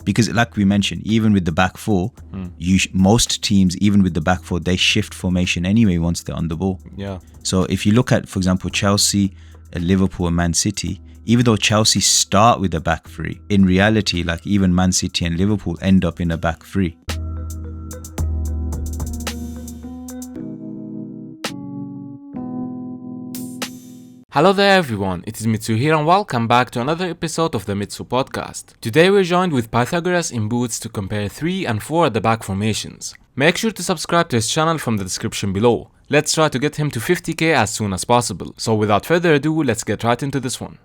Because like we mentioned, even with the back four, most teams, even with the back four, they shift formation anyway once they're on the ball. Yeah. So if you look at, for example, Chelsea, Liverpool and Man City, even though Chelsea start with a back three, in reality, like even Man City and Liverpool end up in a back three. Hello there everyone, it is Mitso here and welcome back to another episode of the Mitso podcast. Today we're joined with Pythagoras in booths to compare 3 and 4 at the back formations. Make sure to subscribe to his channel from the description below. Let's try to get him to 50k as soon as possible. So without further ado, let's get right into this one.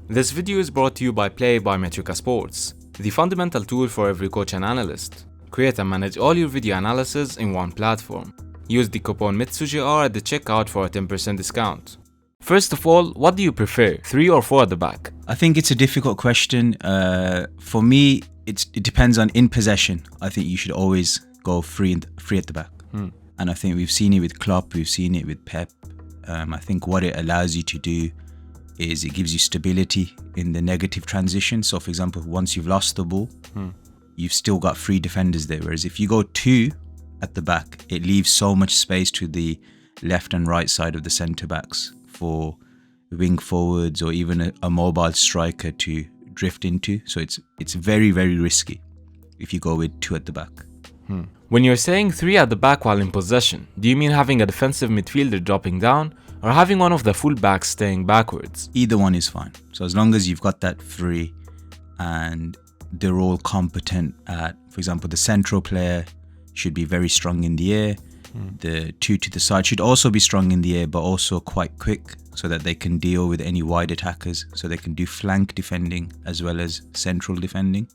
This video is brought to you by METRICA Sports, the fundamental tool for every coach and analyst. Create and manage all your video analysis in one platform. Use the coupon MITSOGR at the checkout for a 10% discount. First of all, what do you prefer, 3 or 4 at the back? I think it's a difficult question. For me, it depends on in possession. I think you should always go 3 at the back. And I think we've seen it with Klopp, we've seen it with Pep. I think what it allows you to do is it gives you stability in the negative transition. So for example, once you've lost the ball, you've still got 3 defenders there. Whereas if you go 2 at the back, it leaves so much space to the left and right side of the centre backs for wing forwards or even a mobile striker to drift into. So it's very, very risky if you go with 2 at the back. When you're saying 3 at the back while in possession, do you mean having a defensive midfielder dropping down or having one of the fullbacks staying backwards? Either one is fine. So as long as you've got that 3 and they're all competent at, for example, the central player should be very strong in the air. The 2 to the side should also be strong in the air, but also quite quick so that they can deal with any wide attackers. So they can do flank defending as well as central defending.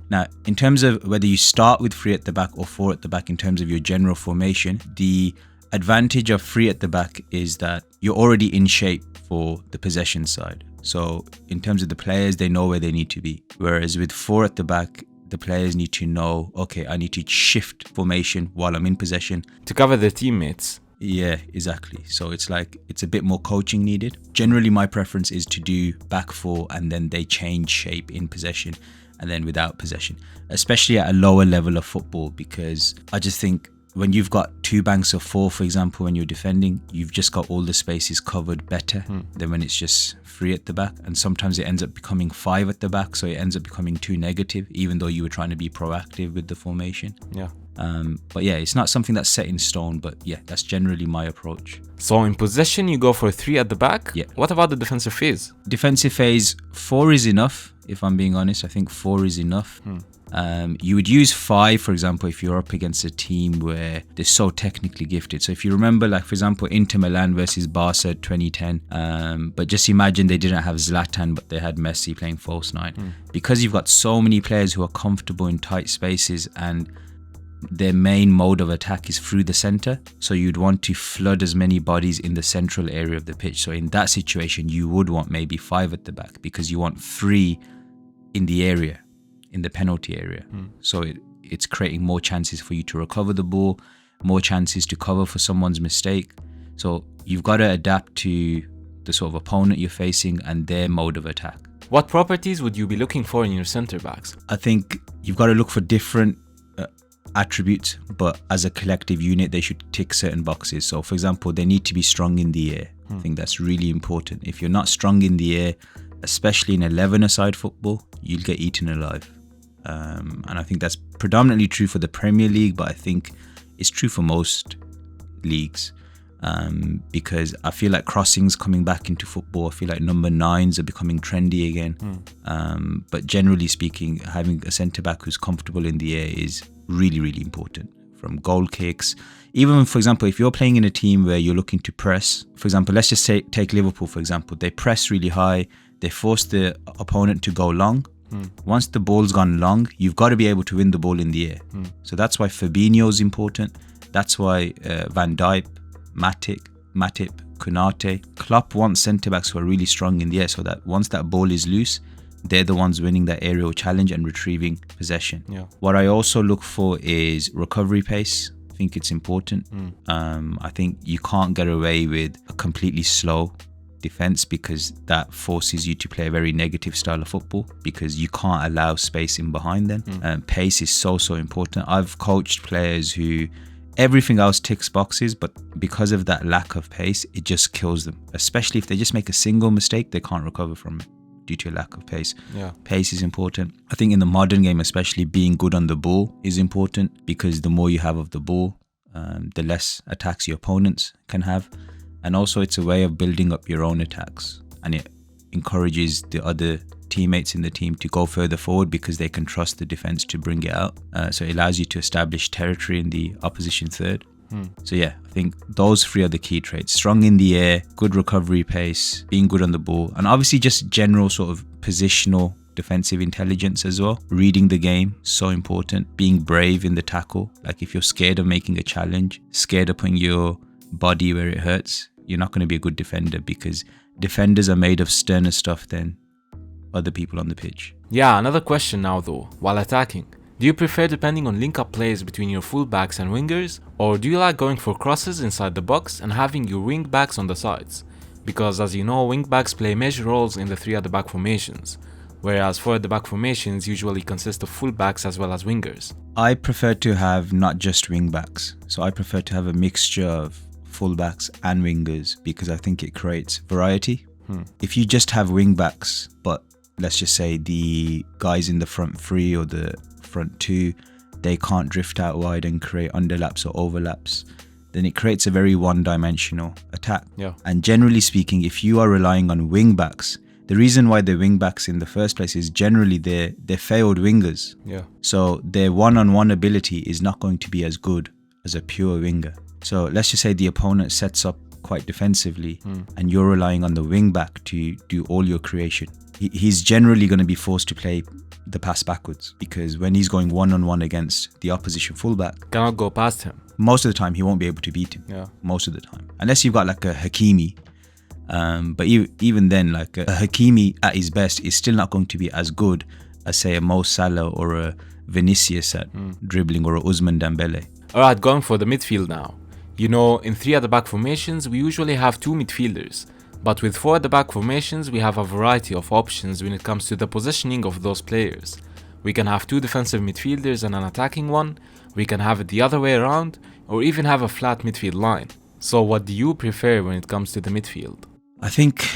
Now, in terms of whether you start with 3 at the back or 4 at the back in terms of your general formation, the advantage of 3 at the back is that you're already in shape for the possession side. So in terms of the players, they know where they need to be. Whereas with 4 at the back, the players need to know, okay, I need to shift formation while I'm in possession. To cover their teammates. Yeah, exactly. So it's like, it's a bit more coaching needed. Generally, my preference is to do back 4 and then they change shape in possession and then without possession, especially at a lower level of football, because I just think when you've got 2 banks of 4, for example, when you're defending, you've just got all the spaces covered better than when it's just 3 at the back. And sometimes it ends up becoming 5 at the back, so it ends up becoming too negative, even though you were trying to be proactive with the formation. Yeah. But yeah, it's not something that's set in stone, but yeah, that's generally my approach. So in possession, you go for 3 at the back? Yeah. What about the defensive phase? Defensive phase, 4 is enough, if I'm being honest. I think 4 is enough. You would use 5, for example, if you're up against a team where they're so technically gifted. So if you remember, like, for example, Inter Milan versus Barca 2010, but just imagine they didn't have Zlatan, but they had Messi playing false 9. Because you've got so many players who are comfortable in tight spaces and their main mode of attack is through the centre. So you'd want to flood as many bodies in the central area of the pitch. So in that situation, you would want maybe 5 at the back because you want 3 in the area, in the penalty area. So it's creating more chances for you to recover the ball, more chances to cover for someone's mistake. So you've got to adapt to the sort of opponent you're facing and their mode of attack. What properties would you be looking for in your centre backs? I think you've got to look for different attributes, but as a collective unit, they should tick certain boxes. So for example, they need to be strong in the air. I think that's really important. If you're not strong in the air, especially in 11-a-side football, you'll get eaten alive. And I think that's predominantly true for the Premier League, but I think it's true for most leagues, because I feel like crossings coming back into football. I feel like number 9s are becoming trendy again. But generally speaking, having a centre-back who's comfortable in the air is really, really important. From goal kicks, even, for example, if you're playing in a team where you're looking to press, for example, let's just say, take Liverpool, for example. They press really high. They force the opponent to go long. Once the ball's gone long, you've got to be able to win the ball in the air. So that's why Fabinho's important. That's why Van Dijk, Matip, Konate. Klopp wants centre-backs who are really strong in the air so that once that ball is loose, they're the ones winning that aerial challenge and retrieving possession. What I also look for is recovery pace. I think it's important. I think you can't get away with a completely slow defense because that forces you to play a very negative style of football because you can't allow space in behind them. Pace is so important. I've coached players who everything else ticks boxes, but because of that lack of pace, it just kills them. Especially if they just make a single mistake, they can't recover from it due to a lack of pace. Pace is important. I think in the modern game, especially, being good on the ball is important because the more you have of the ball, the less attacks your opponents can have. And also it's a way of building up your own attacks, and it encourages the other teammates in the team to go further forward because they can trust the defense to bring it out. So it allows you to establish territory in the opposition third. So yeah, I think those three are the key traits: strong in the air, good recovery pace, being good on the ball, and obviously just general sort of positional defensive intelligence as well. Reading the game, so important. Being brave in the tackle. Like if you're scared of making a challenge, scared of putting your body where it hurts, you're not going to be a good defender because defenders are made of sterner stuff than other people on the pitch. Yeah, another question now though, while attacking. Do you prefer depending on link-up plays between your fullbacks and wingers, or do you like going for crosses inside the box and having your wingbacks on the sides? Because as you know, wingbacks play major roles in the 3 at the back formations, whereas 4 at the back formations usually consist of fullbacks as well as wingers. I prefer to have not just wingbacks, so I prefer to have a mixture of fullbacks and wingers because I think it creates variety. If you just have wingbacks, but let's just say the guys in the front 3 or the front 2, they can't drift out wide and create underlaps or overlaps, then it creates a very one-dimensional attack. And generally speaking, if you are relying on wingbacks, the reason why they're wingbacks in the first place is generally they're failed wingers. So their one-on-one ability is not going to be as good as a pure winger. So let's just say the opponent sets up quite defensively and you're relying on the wingback to do all your creation. He's generally going to be forced to play the pass backwards because when he's going one-on-one against the opposition fullback, cannot go past him. Most of the time he won't be able to beat him. Most of the time, unless you've got like a Hakimi. But even then, like a Hakimi at his best is still not going to be as good as say a Mo Salah or a Vinicius at dribbling, or a Ousmane Dembele. Alright, going for the midfield now. You know, in 3 at the back formations, we usually have 2 midfielders. But with 4 at the back formations, we have a variety of options when it comes to the positioning of those players. We can have 2 defensive midfielders and an attacking one, we can have it the other way around, or even have a flat midfield line. So what do you prefer when it comes to the midfield? I think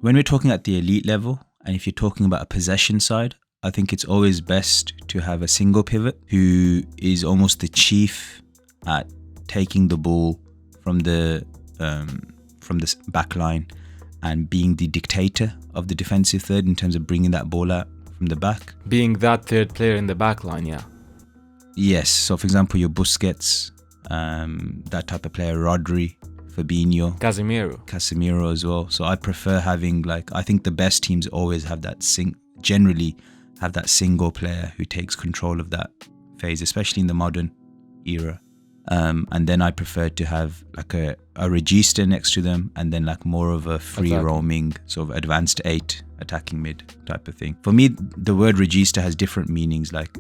when we're talking at the elite level, and if you're talking about a possession side, I think it's always best to have a single pivot who is almost the chief at taking the ball from the back line and being the dictator of the defensive third in terms of bringing that ball out from the back. Being that third player in the back line, yeah. Yes, so for example, your Busquets, that type of player, Rodri, Fabinho, Casemiro as well. So I prefer having, like, I think the best teams always have that generally have that single player who takes control of that phase, especially in the modern era. And then I prefer to have like a regista next to them, and then like more of a free roaming sort of advanced 8 attacking mid type of thing. For me, the word regista has different meanings. Like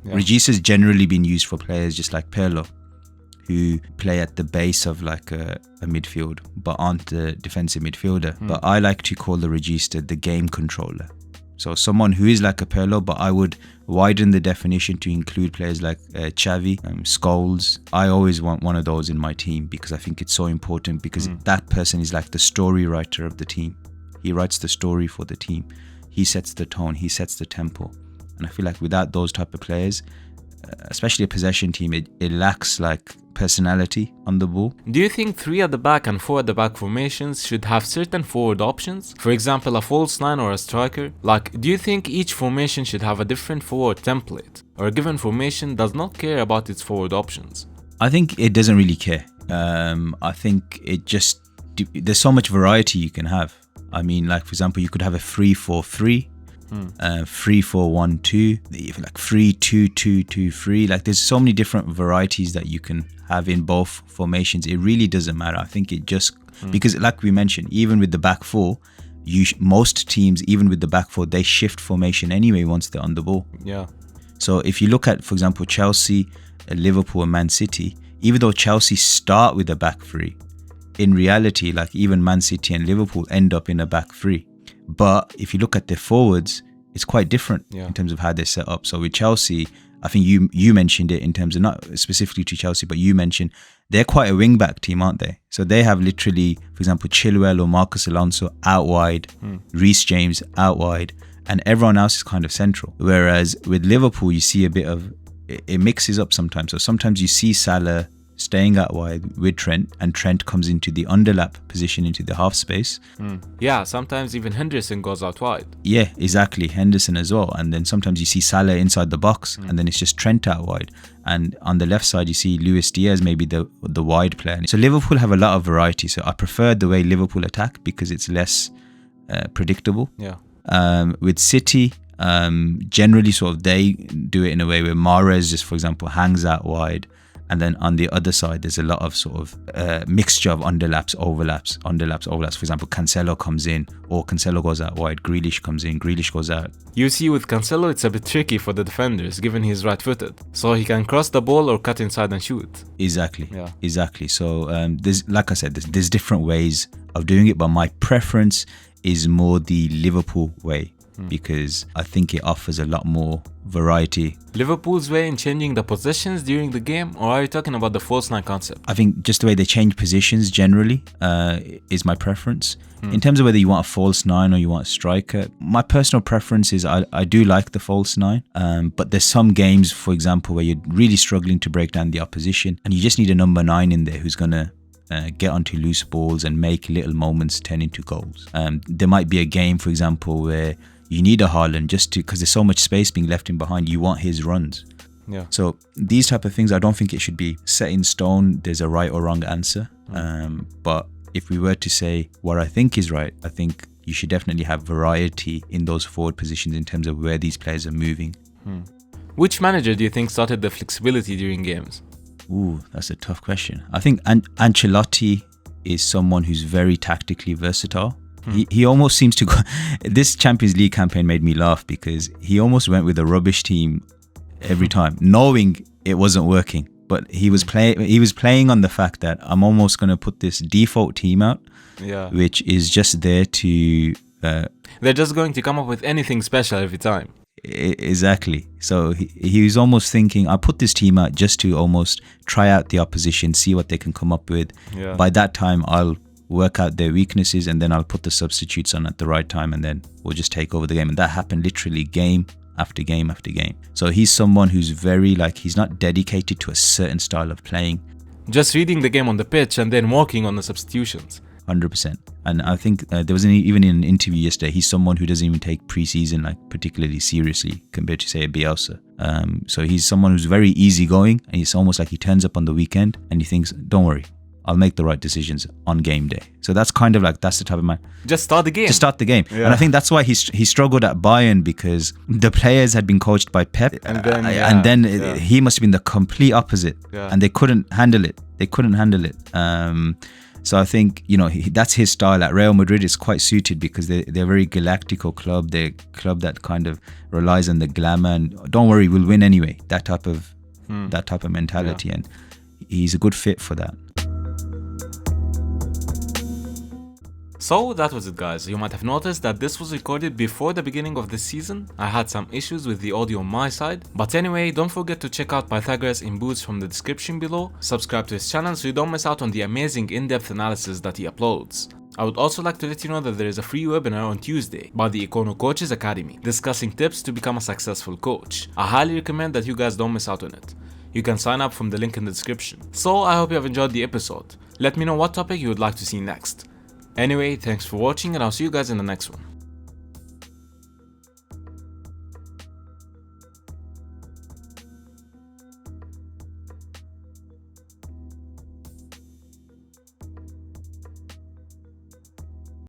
regista has generally been used for players just like Pirlo, who play at the base of like a midfield but aren't the defensive midfielder. But I like to call the regista the game controller. So someone who is like a Pirlo, but I would widen the definition to include players like Xavi, Scholes. I always want one of those in my team because I think it's so important, because that person is like the story writer of the team. He writes the story for the team. He sets the tone, he sets the tempo. And I feel like without those type of players, especially a possession team, it lacks like personality on the ball. Do you think 3 at the back and 4 at the back formations should have certain forward options? For example, a false 9 or a striker? Like, do you think each formation should have a different forward template? Or a given formation does not care about its forward options? I think it doesn't really care. I think it just, there's so much variety you can have. I mean, like for example, you could have a 3-4-3, 3-4-1-2, like 3-2-2-2-3. Like there's so many different varieties that you can have in both formations. It really doesn't matter. I think it just because, like we mentioned, even with the back 4, most teams, even with the back 4, they shift formation anyway once they're on the ball. So if you look at, for example, Chelsea, Liverpool and Man City, even though Chelsea start with a back 3, in reality, like even Man City and Liverpool end up in a back three. But if you look at their forwards, it's quite different in terms of how they're set up. So with Chelsea, I think you mentioned it in terms of not specifically to Chelsea, but you mentioned they're quite a wing-back team, aren't they? So they have literally, for example, Chilwell or Marcus Alonso out wide, Reece James out wide, and everyone else is kind of central. Whereas with Liverpool, you see a bit of, it mixes up sometimes. So sometimes you see Salah staying out wide with Trent, and Trent comes into the underlap position into the half space. Yeah, sometimes even Henderson goes out wide. Yeah, exactly. Henderson as well. And then sometimes you see Salah inside the box, and then it's just Trent out wide. And on the left side, you see Luis Diaz, maybe the wide player. So Liverpool have a lot of variety. So I prefer the way Liverpool attack because it's less predictable. Yeah. With City, generally sort of they do it in a way where Mahrez just, for example, hangs out wide. And then on the other side, there's a lot of sort of mixture of underlaps, overlaps. For example, Cancelo comes in, or Cancelo goes out wide. Grealish comes in, Grealish goes out. You see, with Cancelo, it's a bit tricky for the defenders, given he's right-footed. So he can cross the ball or cut inside and shoot. Exactly. So there's, like I said, there's different ways of doing it, but my preference is more the Liverpool way. Because I think it offers a lot more variety. Liverpool's way in changing the positions during the game, or are you talking about the false nine concept? I think just the way they change positions generally is my preference. In terms of whether you want a false nine or you want a striker, my personal preference is I do like the false nine, but there's some games, for example, where you're really struggling to break down the opposition and you just need a number 9 in there who's going to get onto loose balls and make little moments turn into goals. There might be a game, for example, where you need a Haaland just to, because there's so much space being left in behind, you want his runs. Yeah. So these type of things, I don't think it should be set in stone. There's a right or wrong answer. But if we were to say what I think is right, I think you should definitely have variety in those forward positions in terms of where these players are moving. Which manager do you think started the flexibility during games? Ooh, that's a tough question. I think Ancelotti is someone who's very tactically versatile. He almost seems to go. This Champions League campaign made me laugh because he almost went with a rubbish team every time, knowing it wasn't working. But he was playing on the fact that I'm almost going to put this default team out, which is just there to. They're just going to come up with anything special every time. Exactly. So he was almost thinking, I'll put this team out just to almost try out the opposition, see what they can come up with. By that time, I'll work out their weaknesses and then I'll put the substitutes on at the right time and then we'll just take over the game. And that happened literally game after game after game. So he's someone who's very he's not dedicated to a certain style of playing. Just reading the game on the pitch and then working on the substitutions. 100%. And I think there was even in an interview yesterday, he's someone who doesn't even take pre-season particularly seriously compared to say a Bielsa. So he's someone who's very easygoing and it's almost like he turns up on the weekend and he thinks, don't worry, I'll make the right decisions on game day. So that's kind of that's the type of man. Just start the game. And I think that's why he struggled at Bayern, because the players had been coached by Pep, and then he must have been the complete opposite, and they couldn't handle it. So I think that's his style. At Real Madrid, it's quite suited because they're a very galactical club. They're a club that kind of relies on the glamour and don't worry, we'll win anyway. That type of mentality, and he's a good fit for that. So that was it, guys. You might have noticed that this was recorded before the beginning of the season. I had some issues with the audio on my side. But anyway, don't forget to check out Pythagoras in Boots from the description below. Subscribe to his channel so you don't miss out on the amazing in-depth analysis that he uploads. I would also like to let you know that there is a free webinar on Tuesday by the Ekkono Coaches Academy, discussing tips to become a successful coach. I highly recommend that you guys don't miss out on it. You can sign up from the link in the description. So I hope you have enjoyed the episode. Let me know what topic you would like to see next. Anyway, thanks for watching and I'll see you guys in the next one.